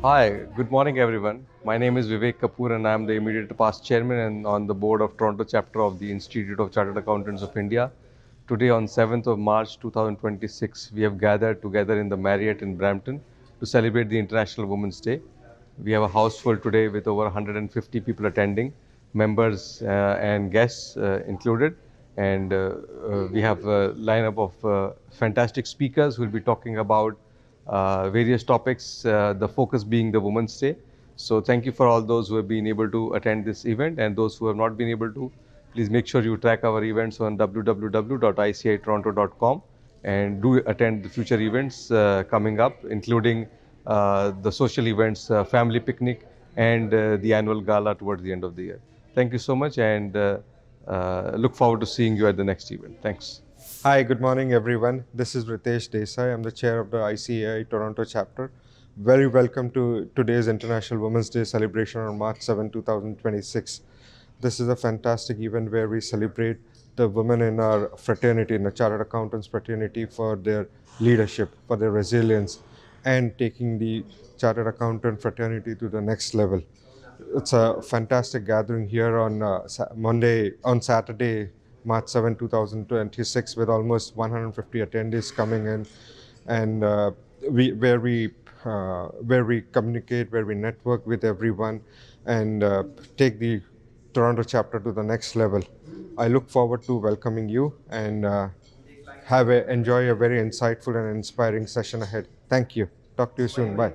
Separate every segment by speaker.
Speaker 1: Hi, good morning everyone. My name is Vivek Kapoor and I am the immediate past chairman and on the board of Toronto chapter of the Institute of Chartered Accountants of India. Today on 7th of March 2026, we have gathered together in the Marriott in Brampton to celebrate the International Women's Day. We have a house full today with over 150 people attending, members and guests included. And we have a lineup of fantastic speakers who will be talking about various topics, the focus being the Women's Day. So thank you for all those who have been able to attend this event, and those who have not been able to, please make sure you track our events on www.icitoronto.com and do attend the future events coming up, including the social events, family picnic, and the annual gala towards the end of the year. Thank you so much, and look forward to seeing you at the next event. Thanks.
Speaker 2: Hi, good morning, everyone. This is Ritesh Desai. I'm the chair of the ICAI Toronto chapter. Very welcome to today's International Women's Day celebration on March 7, 2026. This is a fantastic event where we celebrate the women in our fraternity, in the Chartered Accountants fraternity, for their leadership, for their resilience, and taking the Chartered Accountant fraternity to the next level. It's a fantastic gathering here on Saturday, March 7, 2026, with almost 150 attendees coming in, and we where we communicate, where we network with everyone, and take the Toronto chapter to the next level. I look forward to welcoming you and enjoy a very insightful and inspiring session ahead. Thank you. Talk to you soon. Bye.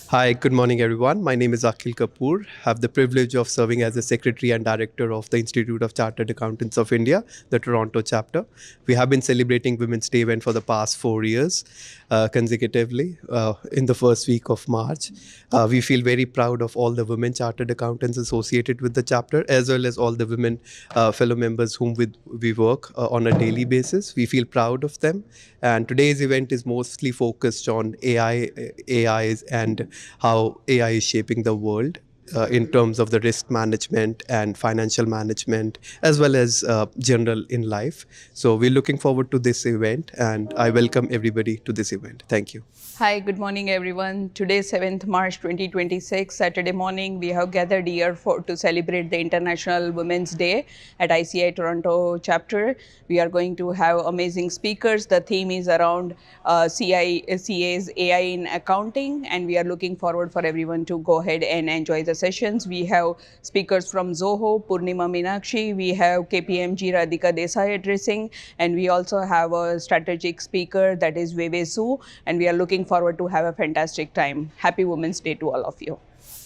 Speaker 3: Hi, good morning, everyone. My name is Akhil Kapoor. Have the privilege of serving as the Secretary and Director of the Institute of Chartered Accountants of India, the Toronto chapter. We have been celebrating Women's Day event for the past 4 years consecutively in the first week of March. We feel very proud of all the women chartered accountants associated with the chapter, as well as all the women fellow members whom we work on a daily basis. We feel proud of them. And today's event is mostly focused on AIs and how AI is shaping the world in terms of the risk management and financial management, as well as general in life. So we're looking forward to this event, and I welcome everybody to this event. Thank you.
Speaker 4: Hi, good morning, everyone. Today, 7th March 2026, Saturday morning, we have gathered here to celebrate the International Women's Day at ICI Toronto chapter. We are going to have amazing speakers. The theme is around CA's AI in accounting, and we are looking forward for everyone to go ahead and enjoy the sessions. We have speakers from Zoho, Purnima Meenakshi. We have KPMG Radhika Desai addressing, and we also have a strategic speaker, that is Wei Su, and we are looking forward to have a fantastic time. Happy Women's Day to all of you.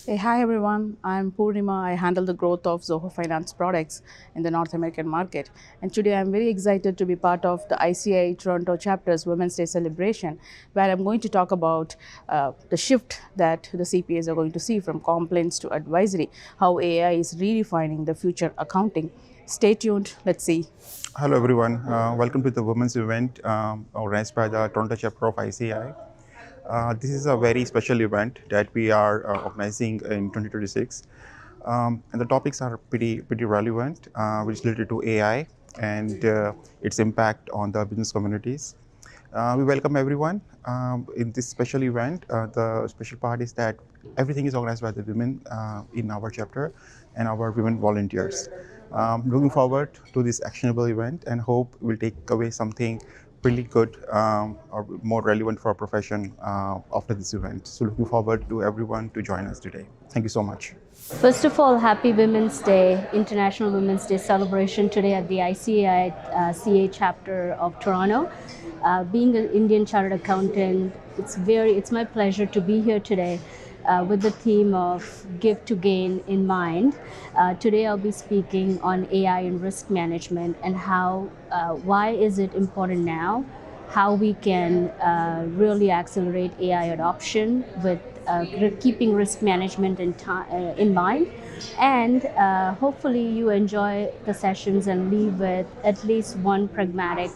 Speaker 5: Hey, hi everyone, I'm Purnima. I handle the growth of Zoho Finance products in the North American market. And today I'm very excited to be part of the ICA Toronto chapter's Women's Day celebration, where I'm going to talk about the shift that the CPAs are going to see from complaints to advisory, how AI is redefining the future accounting. Stay tuned, let's see.
Speaker 6: Hello everyone, welcome to the Women's event organized by the Toronto chapter of ICI. This is a very special event that we are organizing in 2026, and the topics are pretty relevant, which is related to AI and its impact on the business communities. We welcome everyone in this special event. The special part is that everything is organized by the women in our chapter and our women volunteers. Looking forward to this actionable event and hope we'll take away something really good or more relevant for our profession after this event. So looking forward to everyone to join us today. Thank you so much.
Speaker 7: First of all, happy Women's Day, International Women's Day celebration today at the ICAI CA chapter of Toronto. Being an Indian chartered accountant, it's my pleasure to be here today with the theme of Give to Gain in mind. Today I'll be speaking on AI and risk management and why is it important now, how we can really accelerate AI adoption with keeping risk management in mind. And hopefully you enjoy the sessions and leave with at least one pragmatic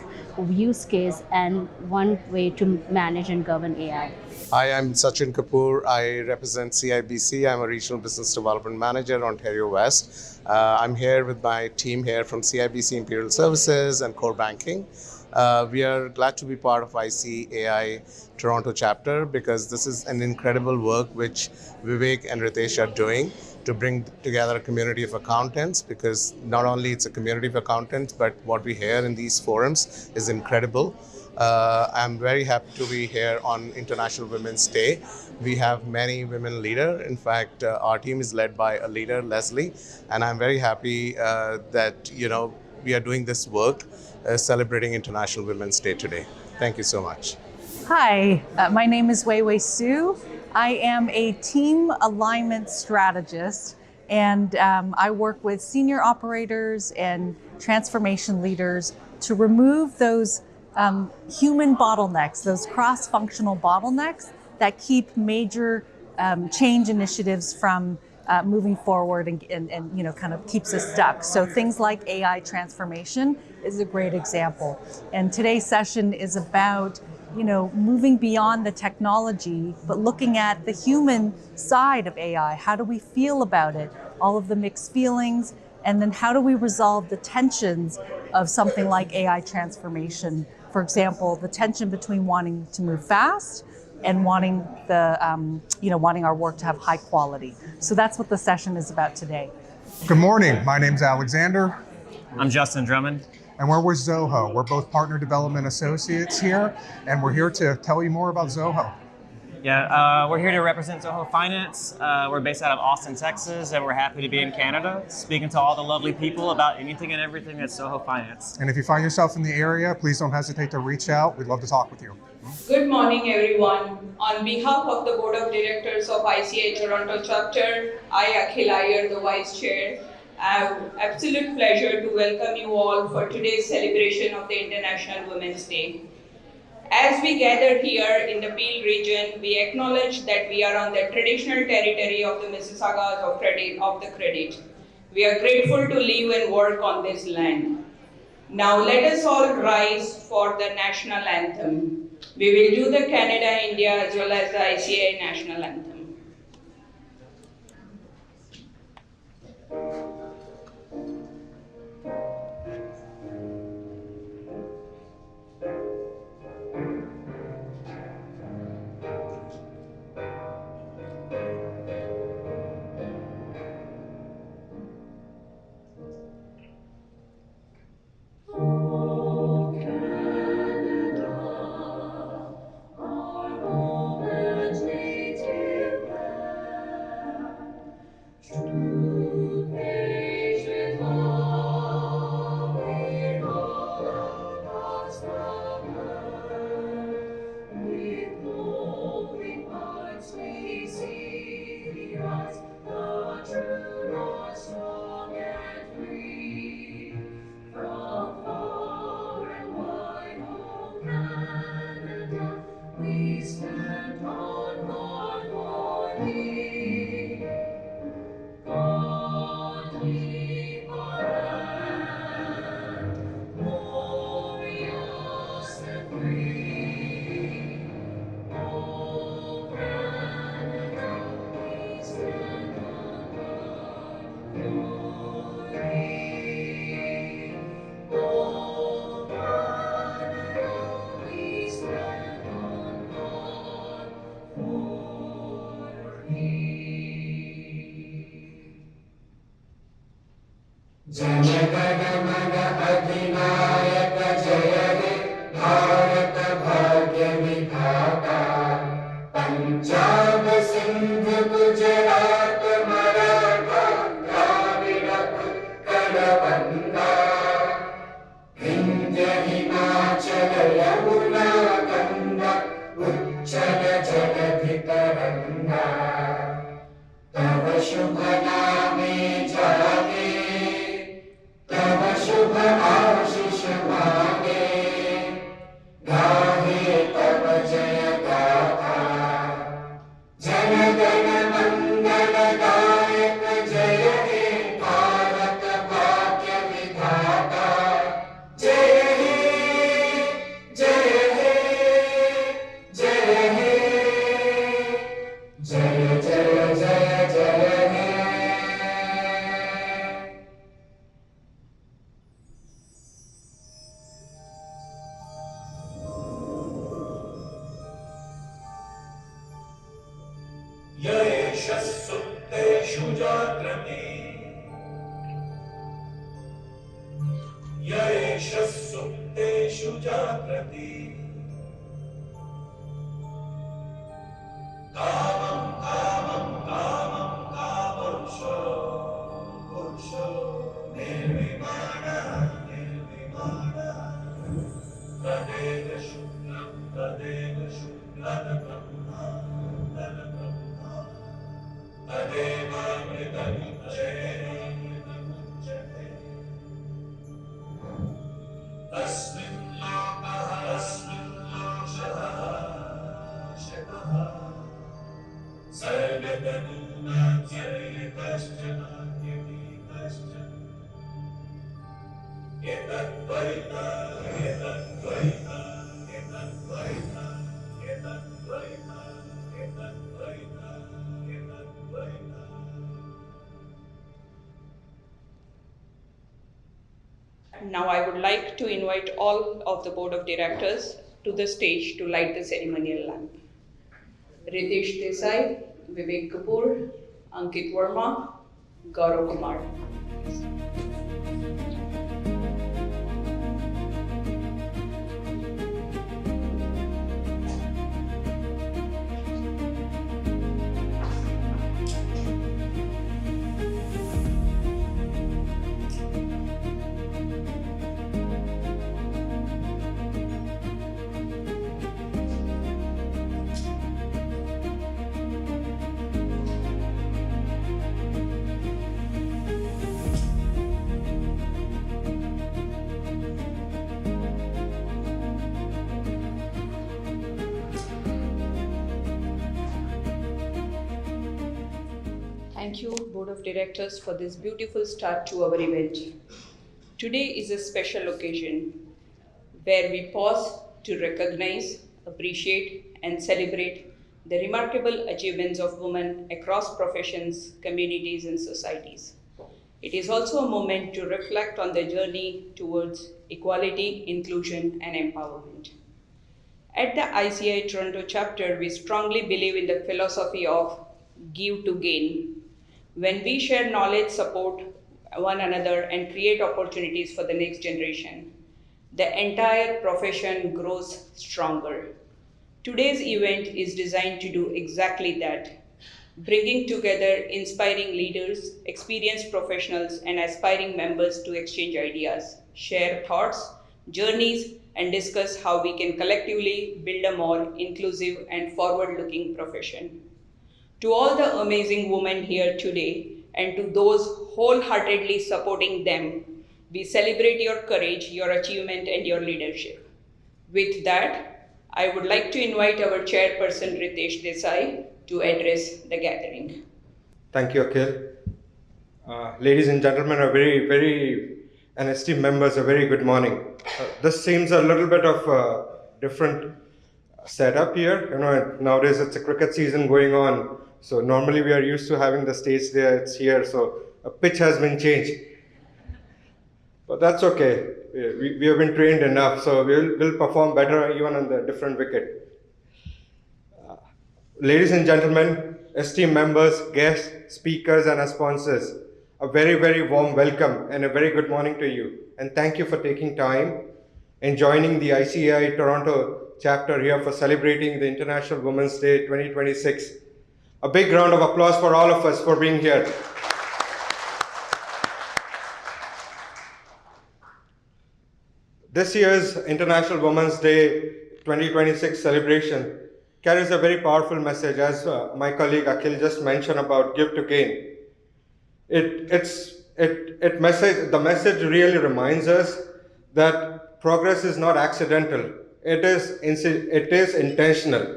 Speaker 7: use case and one way to manage and govern AI.
Speaker 8: Hi, I'm Sachin Kapoor. I represent CIBC. I'm a Regional Business Development Manager, Ontario West. I'm here with my team here from CIBC Imperial Services and Core Banking. We are glad to be part of ICAI Toronto chapter because this is an incredible work which Vivek and Ritesh are doing to bring together a community of accountants, because not only it's a community of accountants, but what we hear in these forums is incredible. I'm very happy to be here on International Women's Day. We have many women leaders. In fact, our team is led by a leader, Leslie, and I'm very happy that we are doing this work, celebrating International Women's Day today. Thank you so much.
Speaker 9: Hi, my name is Weiwei Su. I am a team alignment strategist, and I work with senior operators and transformation leaders to remove those human bottlenecks, those cross-functional bottlenecks that keep major change initiatives from moving forward and kind of keeps us stuck. So things like AI transformation is a great example. And today's session is about moving beyond the technology, but looking at the human side of AI. How do we feel about it? All of the mixed feelings, and then how do we resolve the tensions of something like AI transformation? For example, the tension between wanting to move fast and wanting wanting our work to have high quality. So that's what the session is about today.
Speaker 10: Good morning. My name's Alexander.
Speaker 11: I'm Justin Drummond.
Speaker 10: And we're with Zoho. We're both partner development associates here, and we're here to tell you more about Zoho.
Speaker 11: Yeah, we're here to represent Zoho Finance. We're based out of Austin, Texas, and we're happy to be in Canada, speaking to all the lovely people about anything and everything that's Zoho Finance.
Speaker 10: And if you find yourself in the area, please don't hesitate to reach out. We'd love to talk with you.
Speaker 4: Good morning, everyone. On behalf of the Board of Directors of ICAI Toronto Chapter, I, Akhil Iyer, the Vice Chair, I have absolute pleasure to welcome you all for today's celebration of the International Women's Day. As we gather here in the Peel region, we acknowledge that we are on the traditional territory of the Mississaugas of the Credit. We are grateful to live and work on this land. Now let us all rise for the national anthem. We will do the Canada-India as well as the ICAI national anthem.
Speaker 12: यशस्सुप्तेषु जाग्रति यशस्सुप्तेषु जाग्रति कामं कामं कामं कापुरुषो पुरुषो निर्विमानः निर्विमानः तदेव शुक्लं तदेव शुक्लं ब्रह्मा तद्ब्रह्मा तदेवामृतमुच्यते तस्मिन् लोकः तस्मिन् लोकः शिवः सर्वतनूनां सर्वकश्चन कश्चन एतद्वैता एतद्वैता एतद्वैता एतद्वैता एतद्वैता एतद्वैता.
Speaker 4: Now I would like to invite all of the board of directors to the stage to light the ceremonial lamp. Ritesh Desai, Vivek Kapoor, Ankit Verma, Gaurav Kumar. Thank you, Board of Directors, for this beautiful start to our event. Today is a special occasion where we pause to recognize, appreciate, and celebrate the remarkable achievements of women across professions, communities, and societies. It is also a moment to reflect on their journey towards equality, inclusion, and empowerment. At the ICAI Toronto chapter, we strongly believe in the philosophy of give to gain. When we share knowledge, support one another, and create opportunities for the next generation, the entire profession grows stronger. Today's event is designed to do exactly that, bringing together inspiring leaders, experienced professionals, and aspiring members to exchange ideas, share thoughts, journeys, and discuss how we can collectively build a more inclusive and forward-looking profession. To all the amazing women here today, and to those wholeheartedly supporting them, we celebrate your courage, your achievement, and your leadership. With that, I would like to invite our chairperson, Ritesh Desai, to address the gathering.
Speaker 2: Thank you, Akhil. Ladies and gentlemen, and esteemed members, a very good morning. This seems a little bit of a different setup here. Nowadays it's a cricket season going on. So normally we are used to having the stage there, it's here. So a pitch has been changed. But that's okay. We have been trained enough, so we'll perform better even on the different wicket. Ladies and gentlemen, esteemed members, guests, speakers, and our sponsors, a very warm welcome and a very good morning to you. And thank you for taking time and joining the ICAI Toronto chapter here for celebrating the International Women's Day 2026. A big round of applause for all of us for being here. This year's International Women's Day 2026 celebration carries a very powerful message, as my colleague Akhil just mentioned about give to gain. The message really reminds us that progress is not accidental. It is intentional.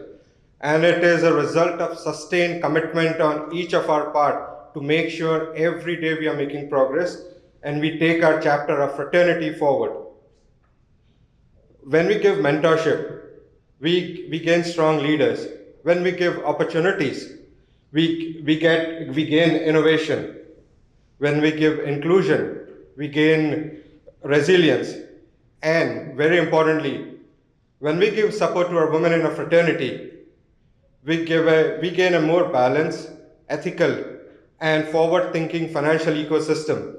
Speaker 2: And it is a result of sustained commitment on each of our part to make sure every day we are making progress and we take our chapter of fraternity forward. When we give mentorship, we gain strong leaders. When we give opportunities, we gain innovation. When we give inclusion, we gain resilience. And very importantly, when we give support to our women in a fraternity, we gain a more balanced ethical, and forward-thinking financial ecosystem.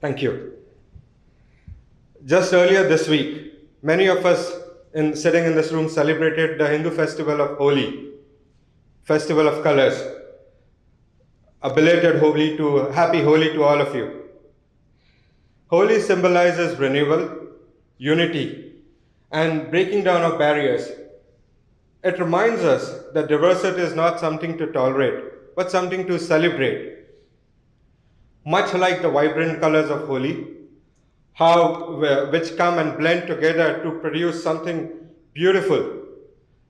Speaker 2: Thank you. Just earlier this week, many of us sitting in this room celebrated the Hindu festival of Holi, festival of colors. A belated happy Holi to all of you. Holi symbolizes renewal, unity, and breaking down of barriers. It reminds us that diversity is not something to tolerate, but something to celebrate. Much like the vibrant colors of Holi, which come and blend together to produce something beautiful.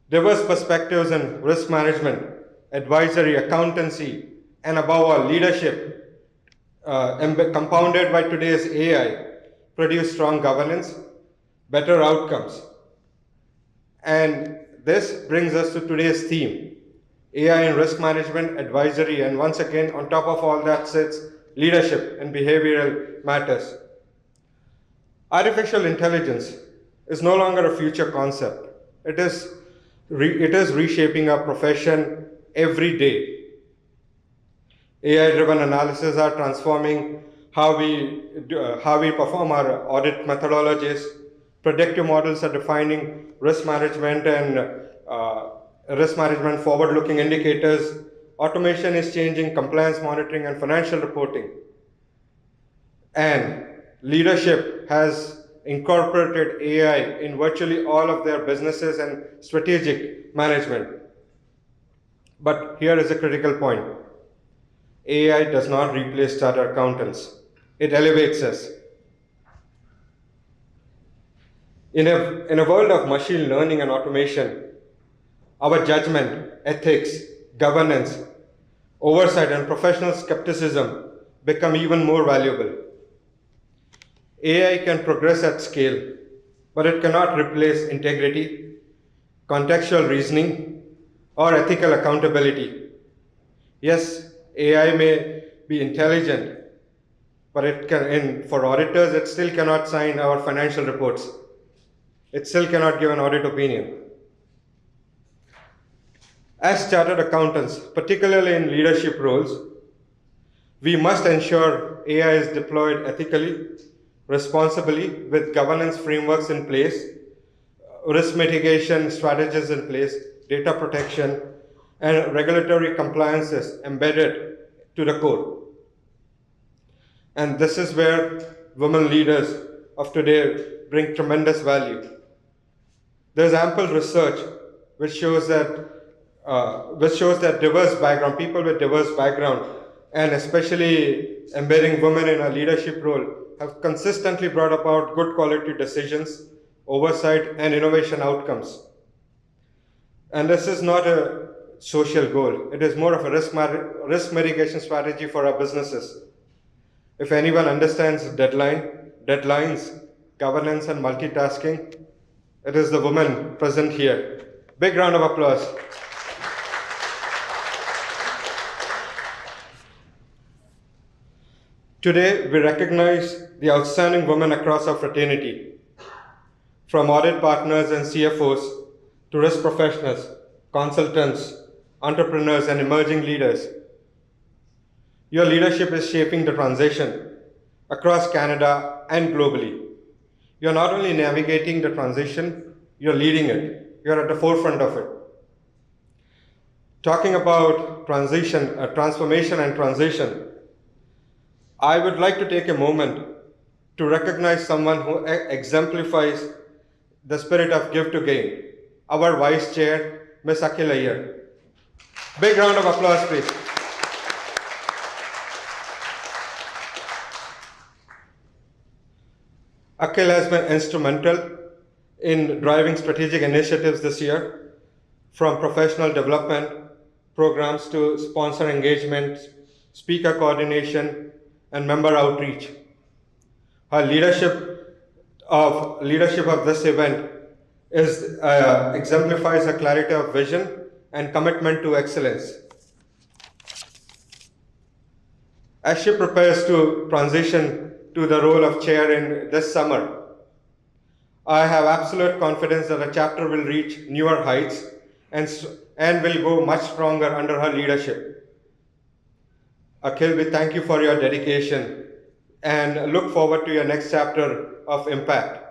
Speaker 2: Diverse perspectives in risk management, advisory, accountancy, and above all, leadership, compounded by today's AI, produce strong governance, better outcomes. And this brings us to today's theme, AI in risk management, advisory, and once again, on top of all that sits leadership and behavioral matters. Artificial intelligence is no longer a future concept. It is reshaping our profession every day. AI-driven analysis are transforming how we perform our audit methodologies. Predictive models are defining risk management and forward-looking indicators. Automation is changing compliance monitoring and financial reporting. And leadership has incorporated AI in virtually all of their businesses and strategic management. But here is a critical point. AI does not replace chartered accountants. It elevates us. In a world of machine learning and automation, our judgment, ethics, governance, oversight, and professional skepticism become even more valuable. AI can progress at scale, but it cannot replace integrity, contextual reasoning, or ethical accountability. Yes, AI may be intelligent, but for auditors, it still cannot sign our financial reports. It still cannot give an audit opinion. As chartered accountants, particularly in leadership roles, we must ensure AI is deployed ethically, responsibly, with governance frameworks in place, risk mitigation strategies in place, data protection, and regulatory compliances embedded to the core. And this is where women leaders of today bring tremendous value. There's ample research which shows that diverse background, people with diverse background, and especially embedding women in a leadership role, have consistently brought about good quality decisions, oversight, and innovation outcomes. And this is not a social goal. It is more of a risk mitigation strategy for our businesses. If anyone understands deadlines, governance, and multitasking, it is the woman present here. Big round of applause. Today, we recognize the outstanding women across our fraternity, from audit partners and CFOs to risk professionals, consultants, entrepreneurs, and emerging leaders. Your leadership is shaping the transition across Canada and globally. You're not only navigating the transition, you're leading it. You're at the forefront of it. Talking about transformation and transition, I would like to take a moment to recognize someone who exemplifies the spirit of give to gain, our Vice Chair, Ms. Akhil Iyer. Big round of applause, please. Akhil has been instrumental in driving strategic initiatives this year, from professional development programs to sponsor engagement, speaker coordination, and member outreach. Her leadership of this event exemplifies a clarity of vision and commitment to excellence. As she prepares to transition to the role of chair in this summer, I have absolute confidence that the chapter will reach newer heights and will go much stronger under her leadership. Akhil, we thank you for your dedication and look forward to your next chapter of impact.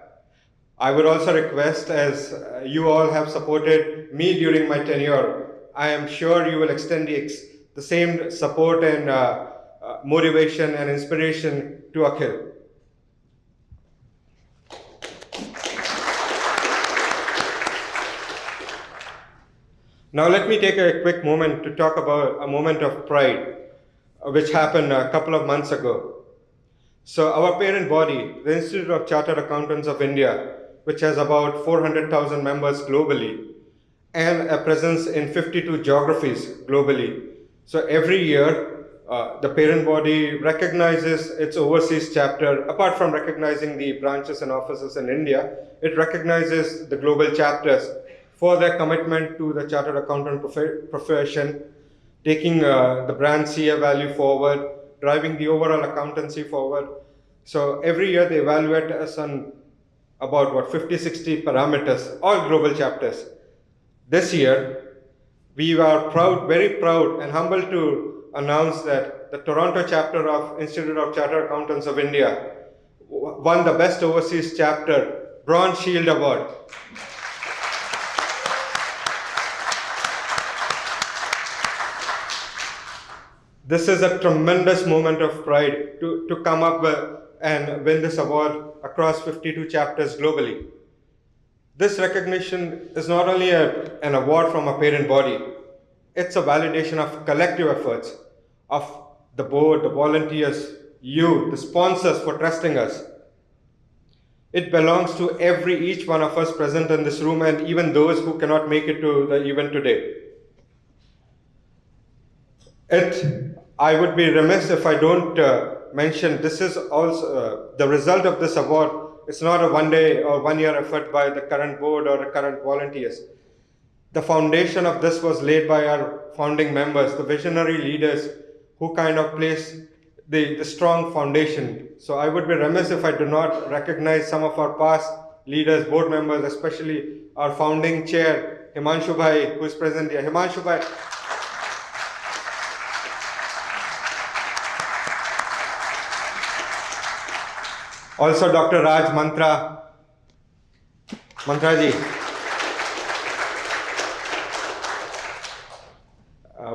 Speaker 2: I would also request, as you all have supported me during my tenure, I am sure you will extend the same support and motivation and inspiration to Akhil. Now let me take a quick moment to talk about a moment of pride, which happened a couple of months ago. So our parent body, the Institute of Chartered Accountants of India, which has about 400,000 members globally and a presence in 52 geographies globally. So every year, the parent body recognizes its overseas chapter. Apart from recognizing the branches and offices in India, it recognizes the global chapters for their commitment to the chartered accountant profession, taking the brand CA value forward, driving the overall accountancy forward. So every year they evaluate us on about 50, 60 parameters, all global chapters. This year, we are proud, very proud and humbled to announce that the Toronto chapter of Institute of Chartered Accountants of India won the Best Overseas Chapter Bronze Shield Award. This is a tremendous moment of pride to come up and win this award across 52 chapters globally. This recognition is not only an award from a parent body, it's a validation of collective efforts of the board, the volunteers, you, the sponsors for trusting us. It belongs to each one of us present in this room and even those who cannot make it to the event today. I would be remiss if I don't mention this is also the result of this award. It's not a one-day or one-year effort by the current board or the current volunteers. The foundation of this was laid by our founding members, the visionary leaders who kind of placed the strong foundation. So I would be remiss if I do not recognize some of our past leaders, board members, especially our founding chair, Himanshu Bhai, who is present here. Himanshu Bhai. Also, Dr. Raj Mantra ji.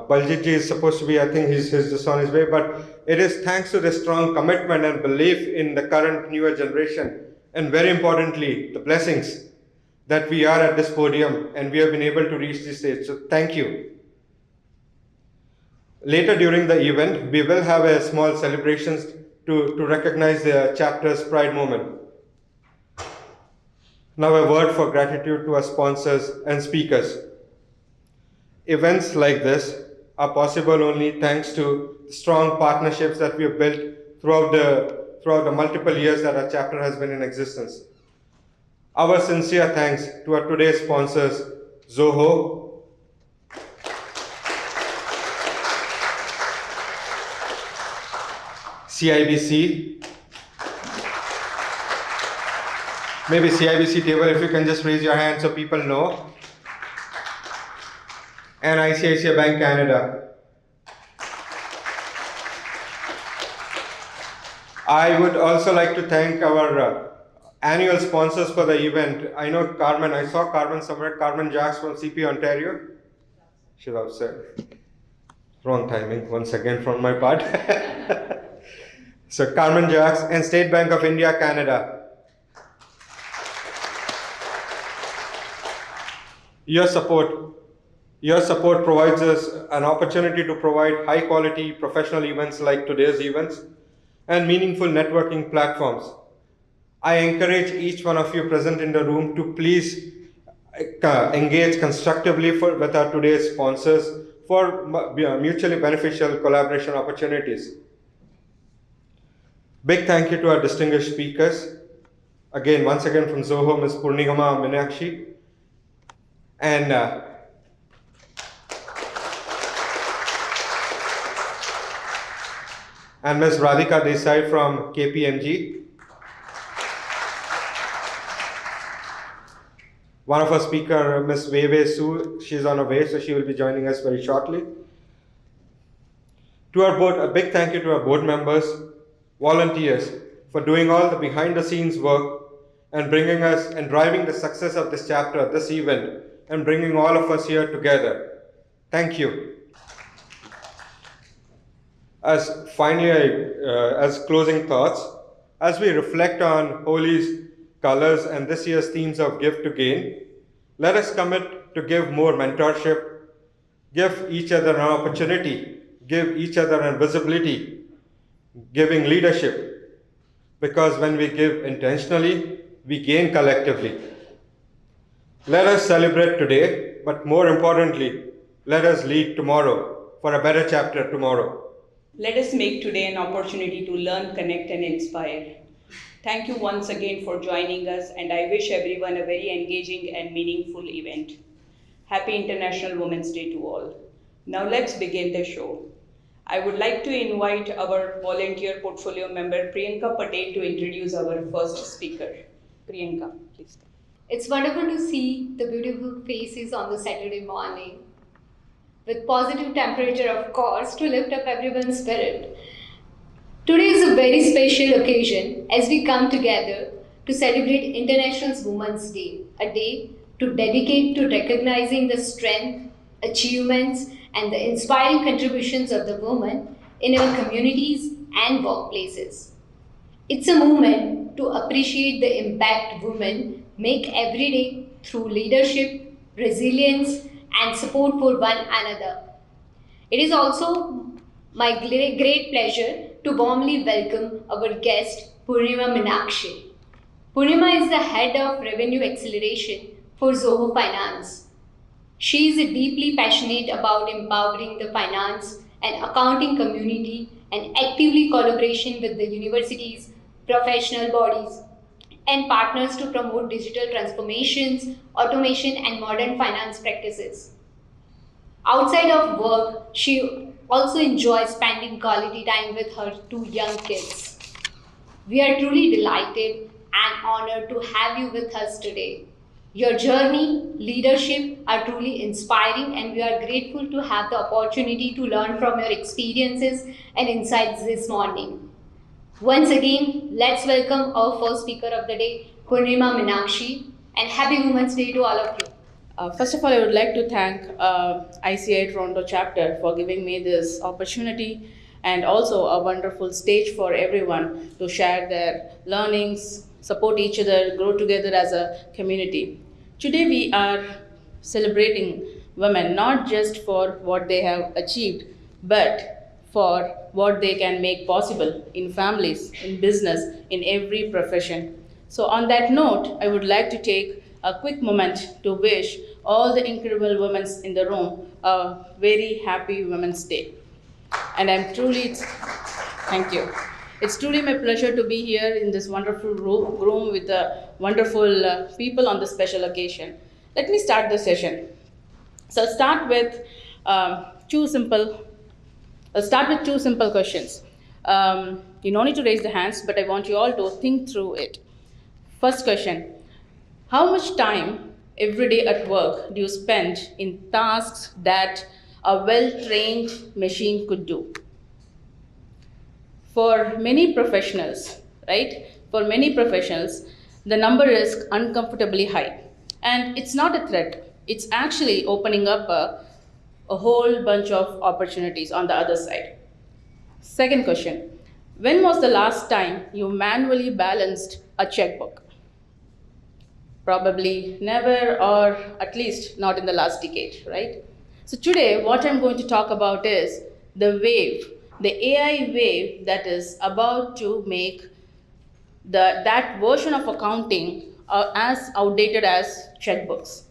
Speaker 2: Baljit ji is supposed to be, I think he's just on his way, but it is thanks to the strong commitment and belief in the current newer generation, and very importantly, the blessings that we are at this podium and we have been able to reach this stage. So thank you. Later during the event, we will have a small celebrations to recognize the chapter's pride moment. Now a word for gratitude to our sponsors and speakers. Events like this are possible only thanks to the strong partnerships that we have built throughout the multiple years that our chapter has been in existence. Our sincere thanks to our today's sponsors, Zoho, CIBC, maybe CIBC table, if you can just raise your hand so people know, and ICICI Bank Canada. I would also like to thank our annual sponsors for the event. I know Carmen, I saw Carmen somewhere, Carmen Jacks from CP Ontario. Should have said, wrong timing once again from my part. So Carmen Jacks and State Bank of India, Canada. Your support provides us an opportunity to provide high quality professional events like today's events and meaningful networking platforms. I encourage each one of you present in the room to please engage constructively with our today's sponsors for mutually beneficial collaboration opportunities. Big thank you to our distinguished speakers. Again, once again from Zoho, Ms. Purnima Meenakshi. And Ms. Radhika Desai from KPMG. One of our speaker, Ms. Wei Wei Su, she's on her way, so she will be joining us very shortly. To our board, a big thank you to our board members, volunteers, for doing all the behind the scenes work and bringing us and driving the success of this chapter, this event, and bringing all of us here together. Thank you. As closing thoughts, as we reflect on Holi's colors and this year's themes of Give to Gain, let us commit to give more mentorship, give each other an opportunity, give each other an visibility, giving leadership, because when we give intentionally, we gain collectively. Let us celebrate today, but more importantly, let us lead tomorrow for a better chapter tomorrow.
Speaker 4: Let us make today an opportunity to learn, connect, and inspire. Thank you once again for joining us, and I wish everyone a very engaging and meaningful event. Happy International Women's Day to all. Now let's begin the show. I would like to invite our volunteer portfolio member Priyanka Patel to introduce our first speaker. Priyanka, please.
Speaker 13: It's wonderful to see the beautiful faces on the Saturday morning, with positive temperature, of course, to lift up everyone's spirit. Today is a very special occasion as we come together to celebrate International Women's Day, a day to dedicate to recognizing the strength, achievements, and the inspiring contributions of the women in our communities and workplaces. It's a moment to appreciate the impact women make every day through leadership, resilience, and support for one another. It is also my great pleasure to warmly welcome our guest, Purnima Meenakshi. Purnima is the head of Revenue Acceleration for Zoho Finance. She is deeply passionate about empowering the finance and accounting community and actively collaboration with the universities, professional bodies, and partners to promote digital transformations, automation, and modern finance practices. Outside of work, she also enjoys spending quality time with her two young kids. We are truly delighted and honored to have you with us today. Your journey, leadership are truly inspiring, and we are grateful to have the opportunity to learn from your experiences and insights this morning. Once again, let's welcome our first speaker of the day, Purnima Meenakshi, and Happy Women's Day to all of you.
Speaker 5: First of all, I would like to thank ICAI Toronto chapter for giving me this opportunity, and also a wonderful stage for everyone to share their learnings, support each other, grow together as a community. Today we are celebrating women not just for what they have achieved, but for what they can make possible in families, in business, in every profession. So on that note, I would like to take a quick moment to wish all the incredible women in the room a very happy Women's Day. And I'm truly, thank you. It's truly my pleasure to be here in this wonderful room with the wonderful people on this special occasion. Let me start the session. So I'll start with two simple questions. You don't need to raise the hands, but I want you all to think through it. First question, how much time every day at work do you spend in tasks that a well-trained machine could do? For many professionals, right? For many professionals, the number is uncomfortably high. And it's not a threat. It's actually opening up a whole bunch of opportunities on the other side. Second question, when was the last time you manually balanced a checkbook? Probably never, or at least not in the last decade, right? So today, what I'm going to talk about is the wave, the AI wave that is about to make that version of accounting as outdated as checkbooks.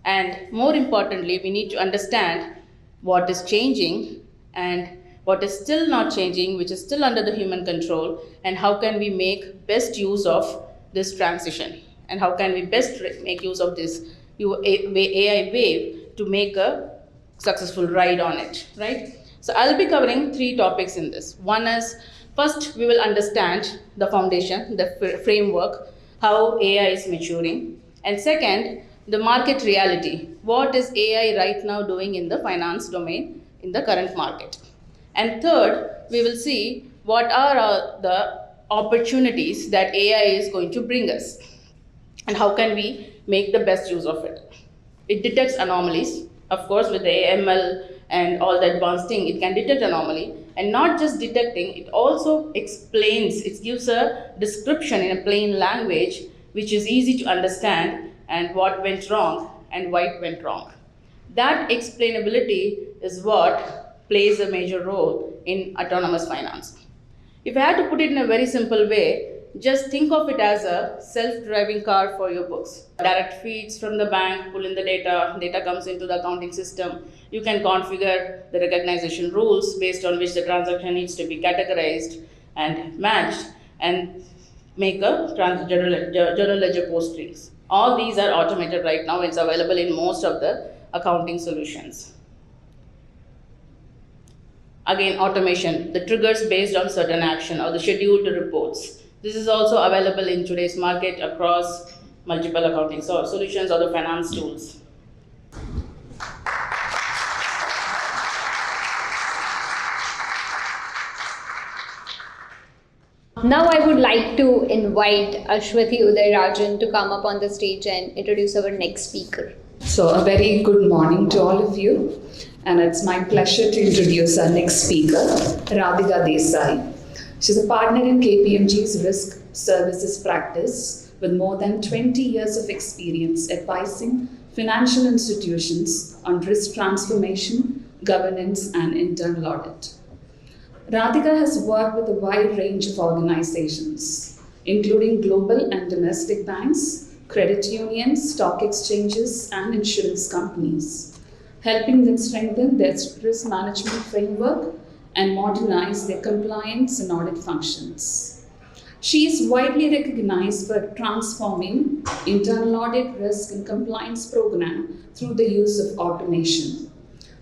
Speaker 5: And more importantly, we need to understand what is changing and what is still not changing, which is still under the human control, and how can we make best use of this transition, and how can we best make use of this AI wave to make a successful ride on it, right? So I'll be covering three topics in this. One is, first we will understand the foundation, the framework, how AI is maturing. And second, the market reality. What is AI right now doing in the finance domain in the current market? And third, we will see what are the opportunities that AI is going to bring us and how can we make the best use of it. It detects anomalies. Of course, with the AML and all the advanced thing, it can detect anomaly. And not just detecting, it also explains, it gives a description in a plain language which is easy to understand and what went wrong and why it went wrong. That explainability is what plays a major role in autonomous finance. If I had to put it in a very simple way, just think of it as a self-driving car for your books. Direct feeds from the bank, pull in the data comes into the accounting system. You can configure the recognition rules based on which the transaction needs to be categorized and matched and make a general ledger postings. All these are automated right now. It's available in most of the accounting solutions. Again, automation, the triggers based on certain action or the scheduled reports. This is also available in today's market across multiple accounting solutions or the finance tools.
Speaker 13: Now I would like to invite Ashwathi Udayarajan to come up on the stage and introduce our next speaker.
Speaker 14: So a very good morning to all of you, and it's my pleasure to introduce our next speaker, Radhika Desai. She's a partner in KPMG's risk services practice with more than 20 years of experience advising financial institutions on risk transformation, governance, and internal audit. Radhika has worked with a wide range of organizations, including global and domestic banks, credit unions, stock exchanges, and insurance companies, helping them strengthen their risk management framework and modernize their compliance and audit functions. She is widely recognized for transforming internal audit, risk, and compliance program through the use of automation.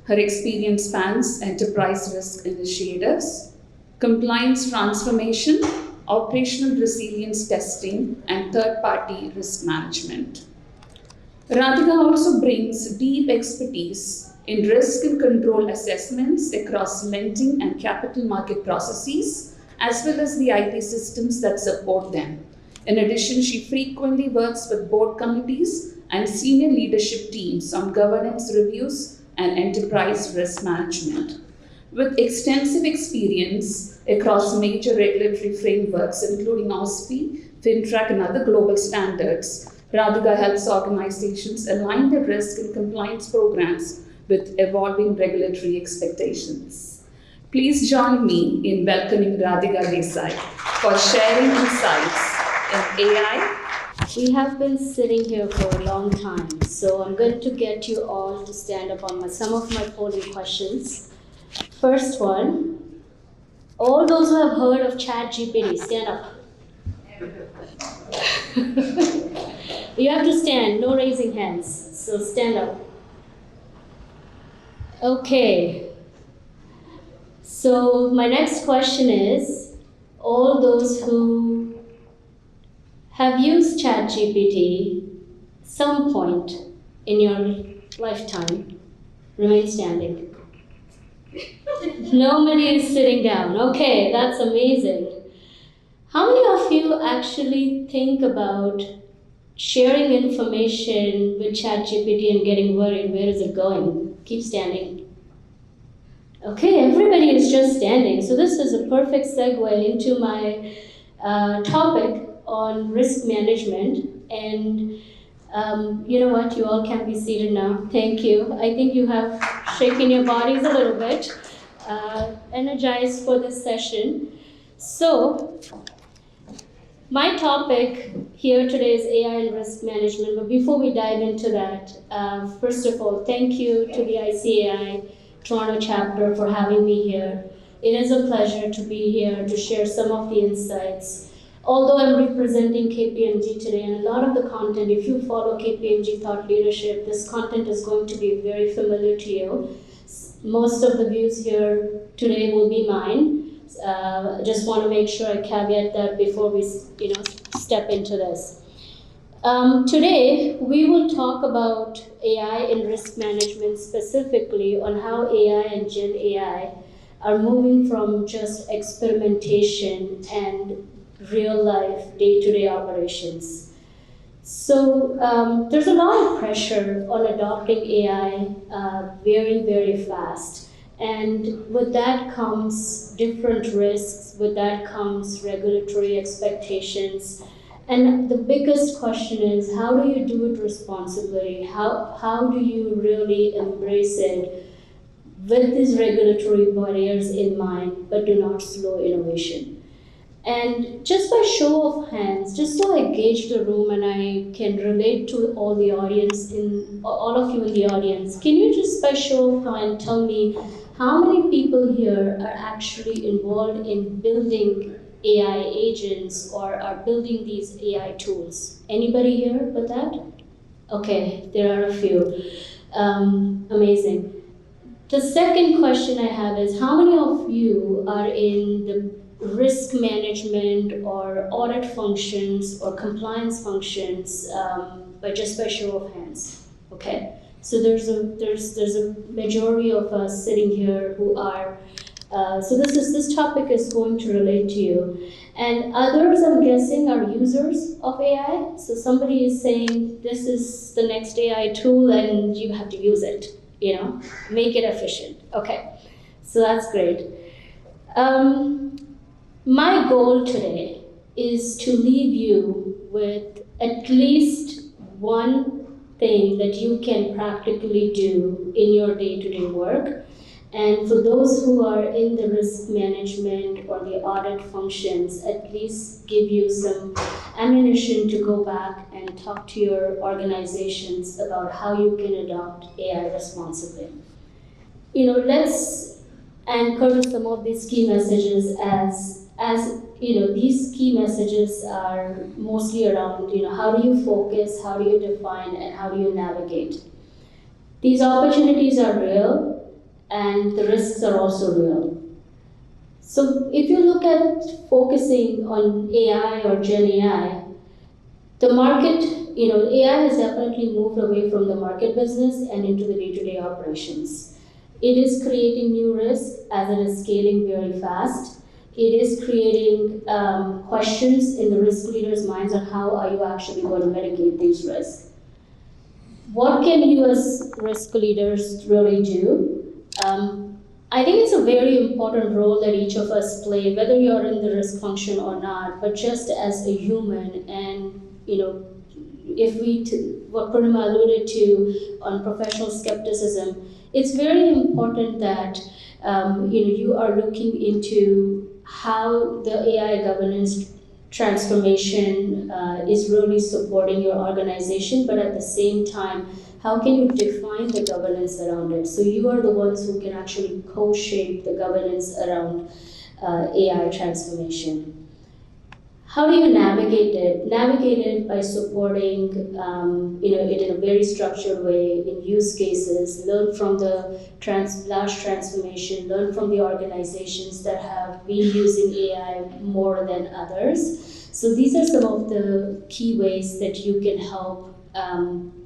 Speaker 14: Her experience spans enterprise risk initiatives, compliance transformation, operational resilience testing, and third-party risk management. Radhika also brings deep expertise in risk and control assessments across lending and capital market processes, as well as the IT systems that support them. In addition, she frequently works with board committees and senior leadership teams on governance reviews and enterprise risk management. With extensive experience across major regulatory frameworks, including OSFI, FinTrack, and other global standards, Radhika helps organizations align their risk and compliance programs with evolving regulatory expectations. Please join me in welcoming Radhika Desai for sharing insights in AI.
Speaker 7: We have been sitting here for a long time, so I'm going to get you all to stand up on some of my polling questions. First one, all those who have heard of ChatGPT, stand up. You have to stand, no raising hands, so stand up. Okay, so my next question is, all those who have used ChatGPT some point in your lifetime, remain standing. Nobody is sitting down. Okay, that's amazing. How many of you actually think about sharing information with ChatGPT and getting worried, where is it going? Keep standing. Okay, everybody is just standing. So this is a perfect segue into my topic on risk management. And you know what, you all can be seated now. Thank you. I think you have shaken your bodies a little bit, energized for this session. So, my topic here today is AI and risk management, but before we dive into that, first of all, thank you to the ICAI Toronto chapter for having me here. It is a pleasure to be here to share some of the insights. Although I'm representing KPMG today, and a lot of the content, if you follow KPMG thought leadership, this content is going to be very familiar to you. Most of the views here today will be mine. Just want to make sure I caveat that before we, step into this. Today, we will talk about AI in risk management, specifically on how AI and Gen AI are moving from just experimentation and real life day-to-day operations. So there's a lot of pressure on adopting AI very, very fast. And with that comes different risks, with that comes regulatory expectations. And the biggest question is, how do you do it responsibly? How do you really embrace it with these regulatory barriers in mind, but do not slow innovation? And just by show of hands, just so I gauge the room and I can relate to all the audience, all of you in the audience, can you just by show of hands tell me how many people here are actually involved in building AI agents or are building these AI tools? Anybody here with that? Okay, there are a few. Amazing. The second question I have is, how many of you are in the risk management or audit functions or compliance functions by show of hands? Okay, so there's a majority of us sitting here who are. So this topic is going to relate to you, and others I'm guessing are users of AI. So somebody is saying this is the next AI tool, and you have to use it. You know, make it efficient. Okay, so that's great. My goal today is to leave you with at least one thing that you can practically do in your day-to-day work. And for those who are in the risk management or the audit functions, at least give you some ammunition to go back and talk to your organizations about how you can adopt AI responsibly. You know, let's anchor some of these key messages as you know, these key messages are mostly around, you know, how do you focus, how do you define, and how do you navigate. These opportunities are real, and the risks are also real. So if you look at focusing on AI or Gen AI, the market, you know, AI has definitely moved away from the market business and into the day-to-day operations. It is creating new risks as it is scaling very fast. It is creating questions in the risk leaders' minds on how are you actually going to mitigate these risks. What can you as risk leaders really do? I think it's a very important role that each of us play, whether you're in the risk function or not, but just as a human. And, you know, if what Purnima alluded to on professional skepticism, it's very important that you know, you are looking into how the AI governance transformation is really supporting your organization, but at the same time, how can you define the governance around it? So you are the ones who can actually co-shape the governance around AI transformation. How do you navigate it? Navigate it by supporting you know, it in a very structured way in use cases, learn from the large transformation, learn from the organizations that have been using AI more than others. So these are some of the key ways that you can help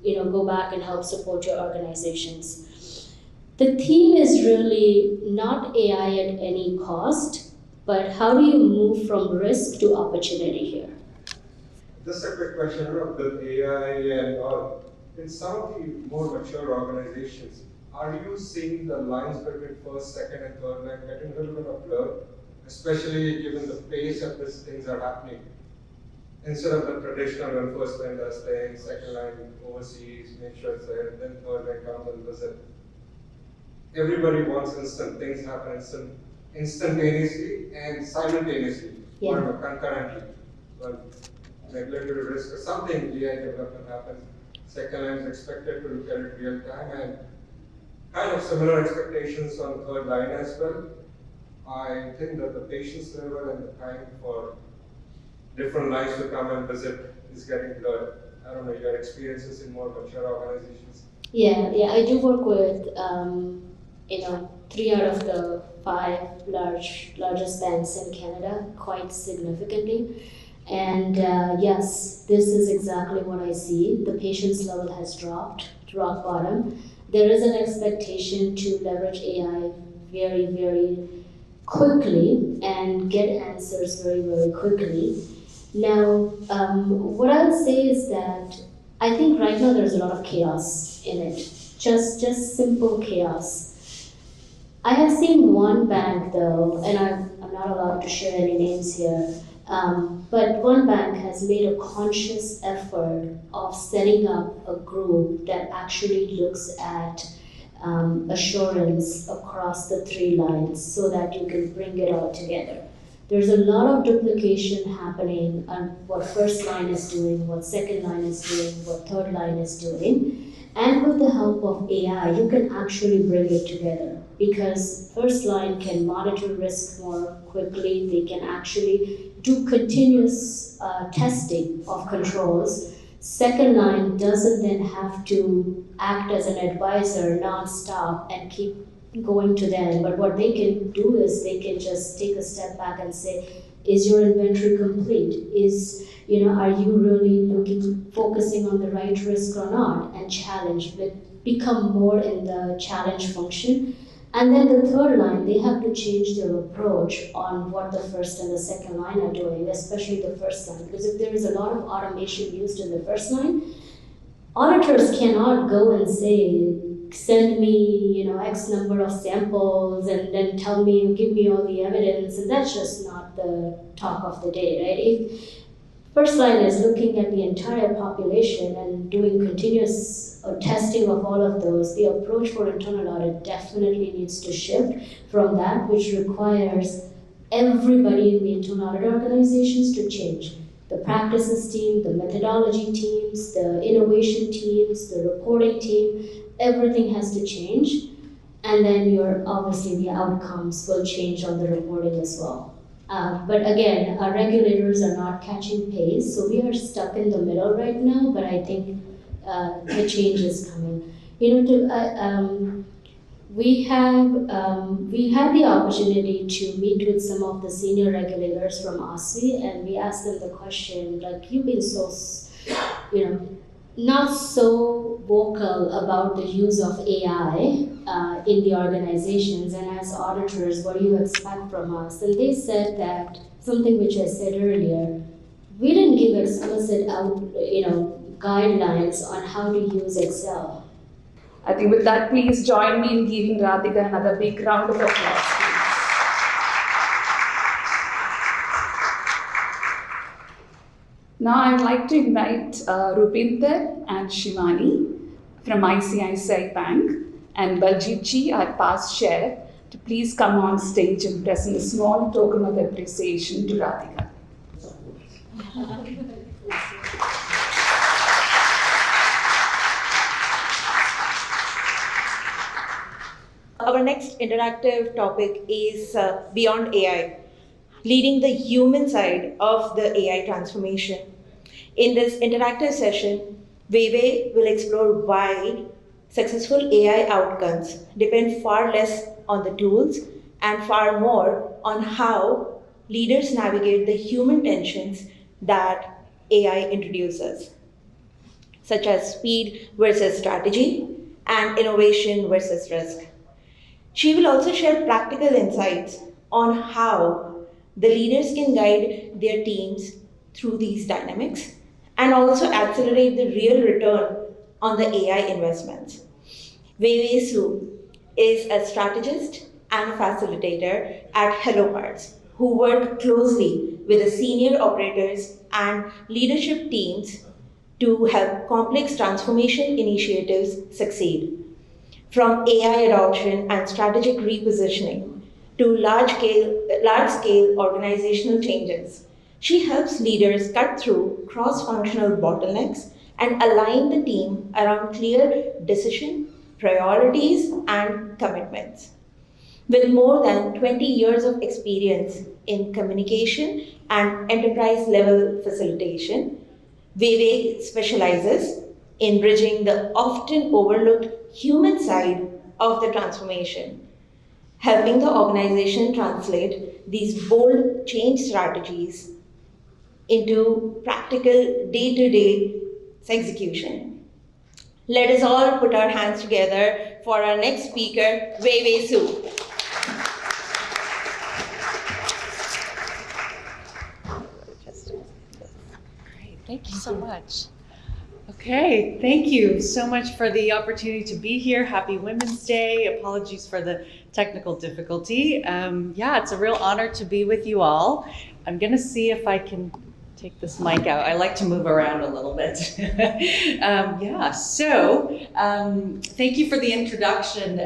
Speaker 7: you know, go back and help support your organizations. The theme is really not AI at any cost, but how do you move from risk to opportunity here?
Speaker 2: Just a quick question about the AI and all. In some of the more mature organizations, are you seeing the lines between first, second, and third line getting a little bit of blur, especially given the pace at which things are happening? Instead of the traditional when first line does things, second line oversees, make sure it's there, and then third line comes and does it. Everybody wants instant, things happen instantaneously and simultaneously, or concurrently. Well, regulatory risk or something, AI development happens. Second line is expected to look at it real time, and kind of similar expectations on third line as well. I think that the patience level and the time for different lines to come and visit is getting blurred. I don't know, your experiences in more mature organizations?
Speaker 7: Yeah, I do work with you know, 3 out of the 5 largest banks in Canada, quite significantly. And yes, this is exactly what I see. The patience level has dropped to rock bottom. There is an expectation to leverage AI very, very quickly and get answers very, very quickly. Now, what I'll say is that I think right now there's a lot of chaos in it, just simple chaos. I have seen one bank though, and I'm not allowed to share any names here, but one bank has made a conscious effort of setting up a group that actually looks at assurance across the 3 lines so that you can bring it all together. There's a lot of duplication happening on what first line is doing, what second line is doing, what third line is doing. And with the help of AI, you can actually bring it together because first line can monitor risk more quickly. They can actually do continuous testing of controls. Second line doesn't then have to act as an advisor non-stop and keep going to them. But what they can do is they can just take a step back and say, is your inventory complete? Are you really focusing on the right risk or not? And challenge, become more in the challenge function. And then the third line, they have to change their approach on what the first and the second line are doing, especially the first line. Because if there is a lot of automation used in the first line, auditors cannot go and say, send me, X number of samples and then give me all the evidence. And that's just not the talk of the day, right? If first line is looking at the entire population and doing continuous testing of all of those, the approach for internal audit definitely needs to shift from that, which requires everybody in the internal audit organizations to change. The practices team, the methodology teams, the innovation teams, the reporting team, everything has to change. And then obviously the outcomes will change on the reporting as well. But again, our regulators are not catching pace, so we are stuck in the middle right now, but I think the change is coming. We had the opportunity to meet with some of the senior regulators from OSFI, and we asked them the question, you've been so, not so vocal about the use of AI in the organizations, and as auditors, what do you expect from us? And they said that, something which I said earlier, we didn't give explicit guidelines on how to use Excel.
Speaker 15: I think with that, please join me in giving Radhika another big round of applause. Now I'd like to invite Rupinder and Shivani from ICICI Bank and Baljit Ji, our past chair, to please come on stage and present a small token of appreciation to Radhika.
Speaker 16: Our next interactive topic is Beyond AI, leading the human side of the AI transformation. In this interactive session, Veve will explore why successful AI outcomes depend far less on the tools and far more on how leaders navigate the human tensions that AI introduces, such as speed versus strategy and innovation versus risk. She will also share practical insights on how the leaders can guide their teams through these dynamics and also accelerate the real return on the AI investments. Wei Wei Su is a strategist and facilitator at HelloCards, who work closely with the senior operators and leadership teams to help complex transformation initiatives succeed. From AI adoption and strategic repositioning to large-scale organizational changes, she helps leaders cut through cross-functional bottlenecks and align the team around clear decision, priorities, and commitments. With more than 20 years of experience in communication and enterprise-level facilitation, Veve specializes in bridging the often overlooked human side of the transformation, helping the organization translate these bold change strategies into practical day-to-day execution. Let us all put our hands together for our next speaker, Wei Wei Su.
Speaker 17: Great, thank you so much. Okay, thank you so much for the opportunity to be here. Happy Women's Day. Apologies for the technical difficulty. Yeah, it's a real honor to be with you all. I'm gonna see if I can take this mic out. I like to move around a little bit. Yeah, so thank you for the introduction.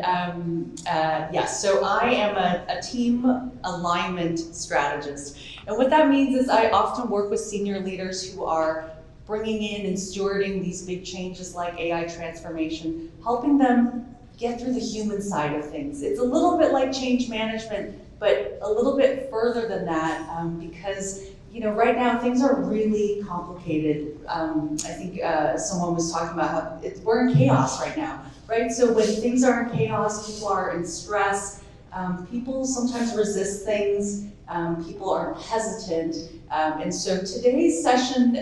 Speaker 17: Yes, so I am a team alignment strategist. And what that means is I often work with senior leaders who are bringing in and stewarding these big changes like AI transformation, helping them get through the human side of things. It's a little bit like change management, but a little bit further than that, because right now things are really complicated. I think someone was talking about how we're in chaos right now, right? So when things are in chaos, people are in stress, people sometimes resist things, people are hesitant. And so today's session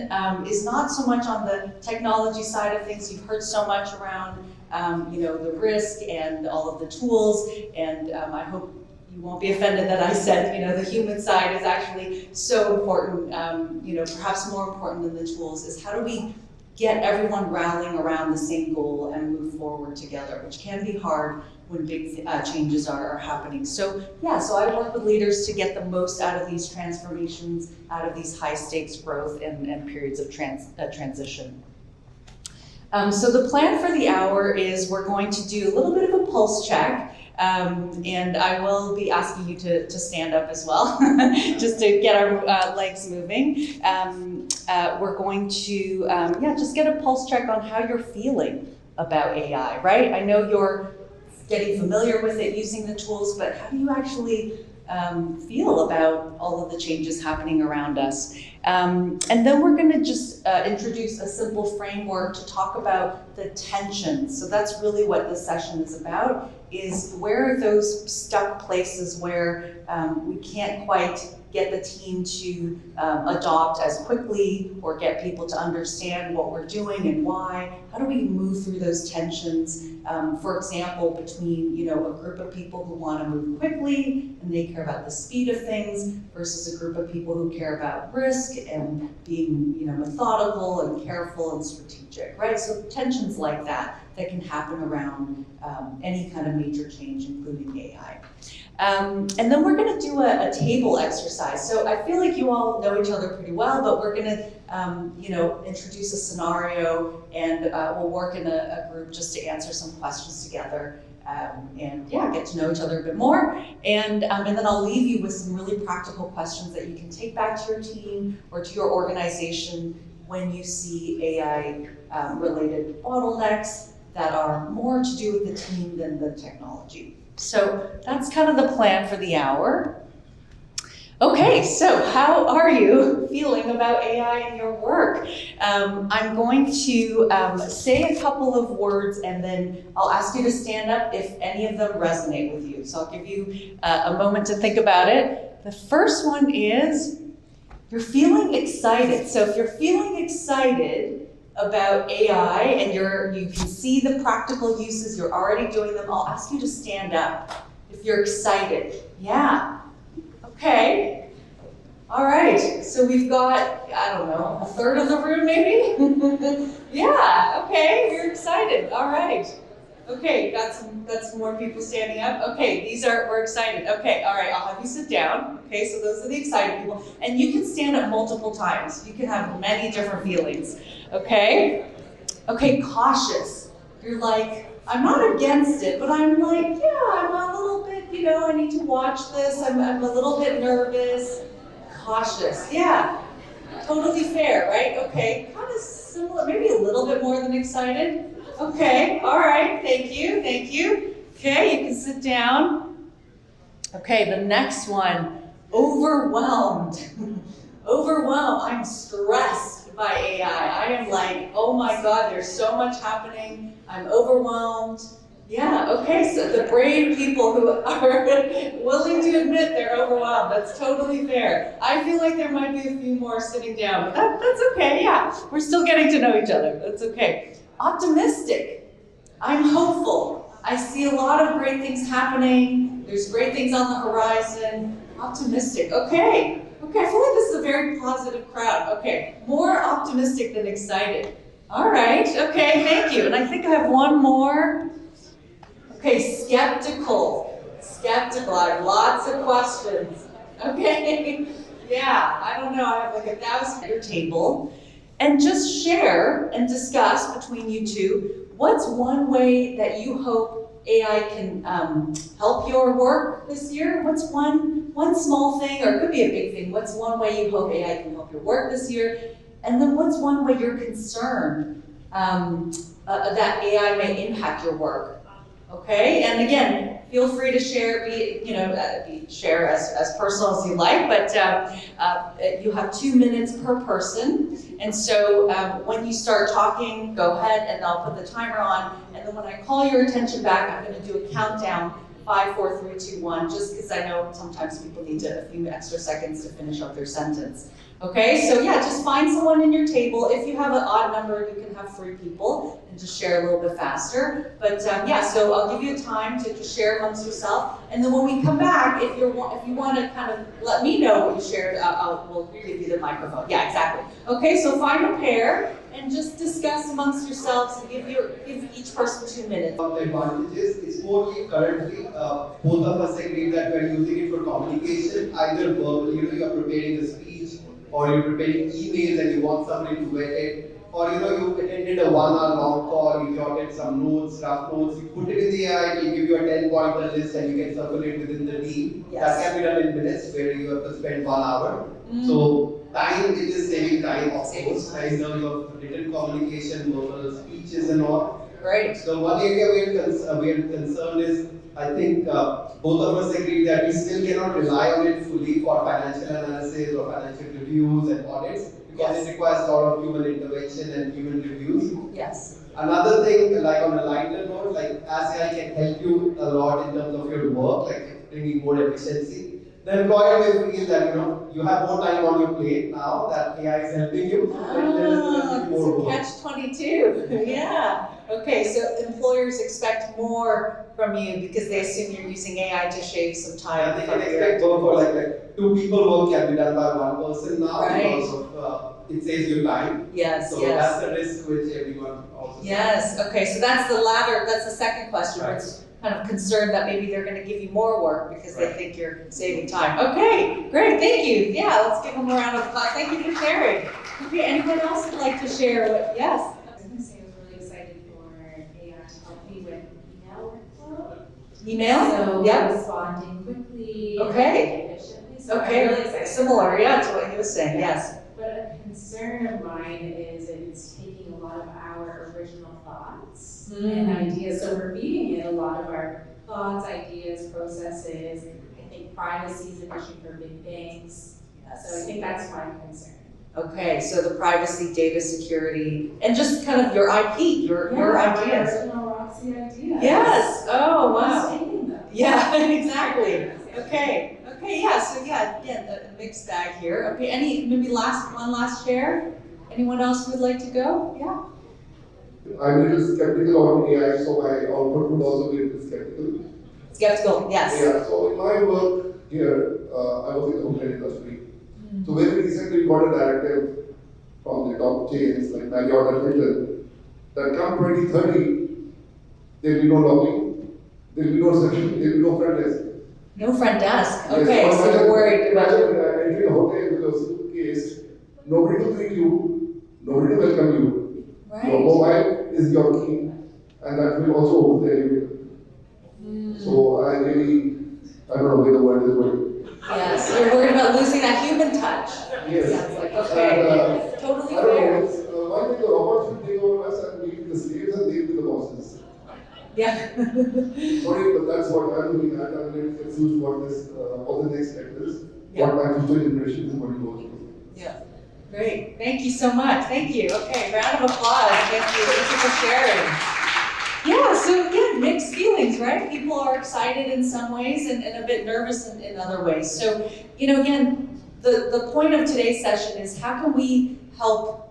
Speaker 17: is not so much on the technology side of things. You've heard so much around the risk and all of the tools, and I hope you won't be offended that I said, the human side is actually so important, perhaps more important than the tools, is how do we get everyone rallying around the same goal and move forward together, which can be hard when big changes are happening. So yeah, so I work with leaders to get the most out of these transformations, out of these high stakes growth and periods of transition. So the plan for the hour is we're going to do a little bit of a pulse check. And I will be asking you to stand up as well, just to get our legs moving. We're going to, just get a pulse check on how you're feeling about AI, right? I know you're getting familiar with it, using the tools, but how do you actually feel about all of the changes happening around us? And then we're going to just introduce a simple framework to talk about the tensions. So that's really what this session is about, is where are those stuck places where we can't quite get the team to adopt as quickly or get people to understand what we're doing and why. How do we move through those tensions, for example, between a group of people who want to move quickly and they care about the speed of things versus a group of people who care about risk and being methodical and careful and strategic, right? So tensions like that can happen around any kind of major change, including AI. And then we're going to do a table exercise. So I feel like you all know each other pretty well, but we're going to, introduce a scenario, and we'll work in a group just to answer some questions together, and get to know each other a bit more. And then I'll leave you with some really practical questions that you can take back to your team or to your organization when you see AI related bottlenecks that are more to do with the team than the technology. So that's kind of the plan for the hour. Okay, so how are you feeling about AI in your work? I'm going to say a couple of words and then I'll ask you to stand up if any of them resonate with you. So I'll give you a moment to think about it. The first one is, you're feeling excited. So if you're feeling excited about AI and you can see the practical uses, you're already doing them, I'll ask you to stand up if you're excited. Yeah, okay. All right, so we've got, I don't know, a third of the room maybe? Yeah, okay, you're excited, all right. Okay, got some more people standing up. Okay, we're excited. Okay, all right, I'll have you sit down. Okay, so those are the excited people. And you can stand up multiple times. You can have many different feelings. Okay? Okay, cautious. You're like, I'm not against it, but I'm like, yeah, I'm a little bit, I need to watch this. I'm a little bit nervous. Cautious, yeah. Totally fair, right? Okay, kind of similar, maybe a little bit more than excited. Okay, all right, thank you. Okay, you can sit down. Okay, the next one, overwhelmed. Overwhelmed, I'm stressed by AI. I am like, oh my God, there's so much happening. I'm overwhelmed. Yeah, okay, so the brave people who are willing to admit they're overwhelmed, that's totally fair. I feel like there might be a few more sitting down, but that's okay, yeah. We're still getting to know each other, that's okay. Optimistic, I'm hopeful. I see a lot of great things happening, there's great things on the horizon. Optimistic, okay. Okay, I feel like this is a very positive crowd. Okay, more optimistic than excited. All right, okay, thank you. And I think I have one more. Okay, skeptical. Skeptical, I have lots of questions. Okay, yeah, I don't know, I have like 1,000 at your table. And just share and discuss between you two, what's one way that you hope AI can help your work this year? What's one small thing, or it could be a big thing, what's one way you hope AI can help your work this year? And then what's one way you're concerned that AI may impact your work? Okay, and again, feel free to share, share as personal as you like, but you have 2 minutes per person. And so when you start talking, go ahead and I'll put the timer on. And then when I call your attention back, I'm going to do a countdown, 5, 4, 3, 2, 1, just because I know sometimes people need a few extra seconds to finish up their sentence. Okay, so yeah, just find someone in your table. If you have an odd number, you can have 3 people and just share a little bit faster. But yeah, so I'll give you a time to just share amongst yourself. And then when we come back, if you want to kind of let me know what you shared, we'll give you the microphone. Yeah, exactly. Okay, so find a pair and just discuss amongst yourselves and give each person 2 minutes.
Speaker 18: The advantages is mostly currently both of us agree that we are using it for communication, either verbally, you are preparing a speech, or you're preparing emails and you want somebody to vet it, or you attended a 1-hour long call, you jotted some notes, rough notes, you put it in the AI, it will give you a 10-pointer list and you can circulate within the team.
Speaker 17: Yes.
Speaker 18: That can be done in minutes where you have to spend 1 hour. So time, it is saving time, of course, in terms of written communication, verbal speeches and all.
Speaker 17: Right.
Speaker 18: So one area we are concerned is, I think both of us agree that we still cannot rely on it fully for financial analysis or financial reviews and audits, because it requires a lot of human intervention and human reviews.
Speaker 17: Yes.
Speaker 18: Another thing, like on a lighter note, like as AI can help you a lot in terms of your work, like bringing more efficiency. The employer will feel that you have more time on your plate now that AI is helping you.
Speaker 17: Catch-22. Yeah. Okay, so employers expect more from you because they assume you're using AI to shave some time.
Speaker 18: They can expect work for like 2 people work can be done by 1 person now because of it saves you time.
Speaker 17: Yes,
Speaker 18: so
Speaker 17: yes.
Speaker 18: that's the risk which everyone also.
Speaker 17: Yes. Okay, so that's the latter. That's the second question.
Speaker 18: Right.
Speaker 17: It's kind of concerned that maybe they're going to give you more work because they think you're saving time. Okay, great. Thank you. Yeah, let's give them a round of applause. Thank you for sharing. Okay, anyone else would like to share? Yes.
Speaker 19: I was going to say I was really excited for AI to help me with email workflow.
Speaker 17: Email?
Speaker 19: So
Speaker 17: Yep.
Speaker 19: responding quickly.
Speaker 17: Okay.
Speaker 19: And efficiently. So I'm
Speaker 17: Okay.
Speaker 19: really excited.
Speaker 17: Similar, yeah, to what you were saying. Yes.
Speaker 19: But a concern of mine is it's taking a lot of our original thoughts and ideas. So we're feeding it a lot of our thoughts, ideas, processes. I think privacy is an issue for big banks. So I think that's my concern.
Speaker 17: Okay, so the privacy, data security, and just kind of your IP, your ideas.
Speaker 19: Original Roxy ideas.
Speaker 17: Yes. Oh, wow.
Speaker 19: Who's taking them?
Speaker 17: Yeah, exactly. Okay. Okay. Yeah. So yeah, again, a mixed bag here. Okay. Maybe one last share. Anyone else who would like to go? Yeah.
Speaker 20: I'm a little skeptical on AI, so my output would also be a little skeptical.
Speaker 17: Skeptical. Yes.
Speaker 20: Yeah. So in my work here, I was in the hotel industry. So very recently we got a directive from the top chains like Marriott and Hilton that come 2030, there will be no lobbying, there will be no section, there will be no front desk.
Speaker 17: No front desk.
Speaker 20: Yes,
Speaker 17: Okay, so you're worried about.
Speaker 20: entering a hotel with a suitcase, nobody to greet you, nobody to welcome you.
Speaker 17: Right.
Speaker 20: Your mobile is your key, and that will also open the elevator. So I don't know where the word is going.
Speaker 17: Yes, you're worried about losing that human touch.
Speaker 20: Yes.
Speaker 17: Sounds like, okay. Totally fair.
Speaker 20: Why think the robots will take over us and we will be the slaves and they will be the bosses?
Speaker 17: Yeah.
Speaker 20: Sorry, but that's what I'm looking at. I'm very confused what this, what the next step is, what my future generation is going to go through.
Speaker 17: Yeah. Great. Thank you so much. Thank you. Okay, round of applause. Thank you. Thank you for sharing. Yeah, so again, mixed feelings, right? People are excited in some ways and a bit nervous in other ways. So, again, the point of today's session is how can we help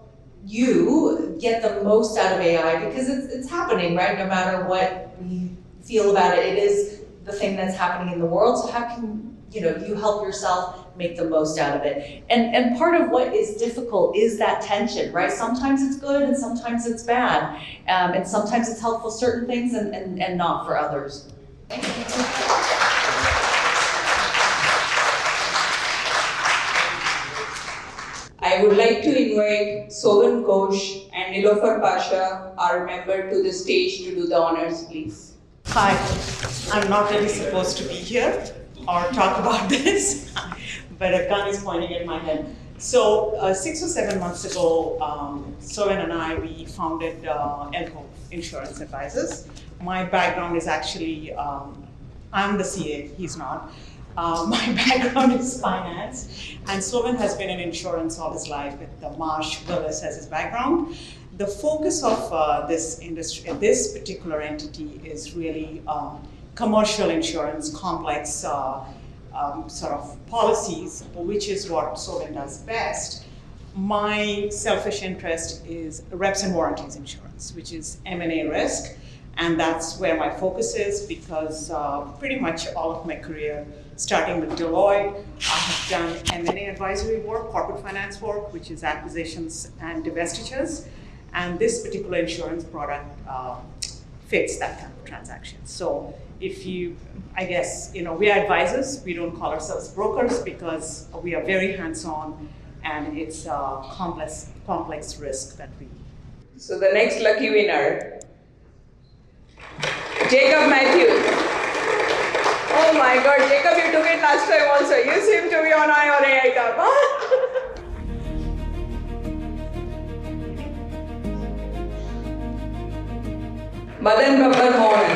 Speaker 17: you get the most out of AI? Because it's happening, right? No matter what we feel about it, it is the thing that's happening in the world. So how can you help yourself make the most out of it? And part of what is difficult is that tension, right? Sometimes it's good and sometimes it's bad. And sometimes it's helpful certain things and not for others.
Speaker 4: I would like to invite Sovan Ghosh and Nilofer Pasha, our member, to the stage to do the honors, please.
Speaker 21: Hi, I'm not really supposed to be here or talk about this, but a gun is pointing at my head. So 6 or 7 months ago, Sovan and I, we founded Elko Insurance Advisors. My background is actually, I'm the CA, he's not. My background is finance, and Sovan has been in insurance all his life with Marsh Willis as his background. The focus of this industry, this particular entity, is really commercial insurance, complex sort of policies, which is what Sovan does best. My selfish interest is reps and warranties insurance, which is M&A risk, and that's where my focus is because pretty much all of my career, starting with Deloitte, I have done M&A advisory work, corporate finance work, which is acquisitions and divestitures. And this particular insurance product fits that kind of transaction. So if I guess, we are advisors, we don't call ourselves brokers because we are very hands-on and it's a complex risk that we.
Speaker 4: So the next lucky winner, Jacob Matthews. Oh my God, Jacob, you took it last time also. You seem to be on AI Cup. Madan Babbar Mohan.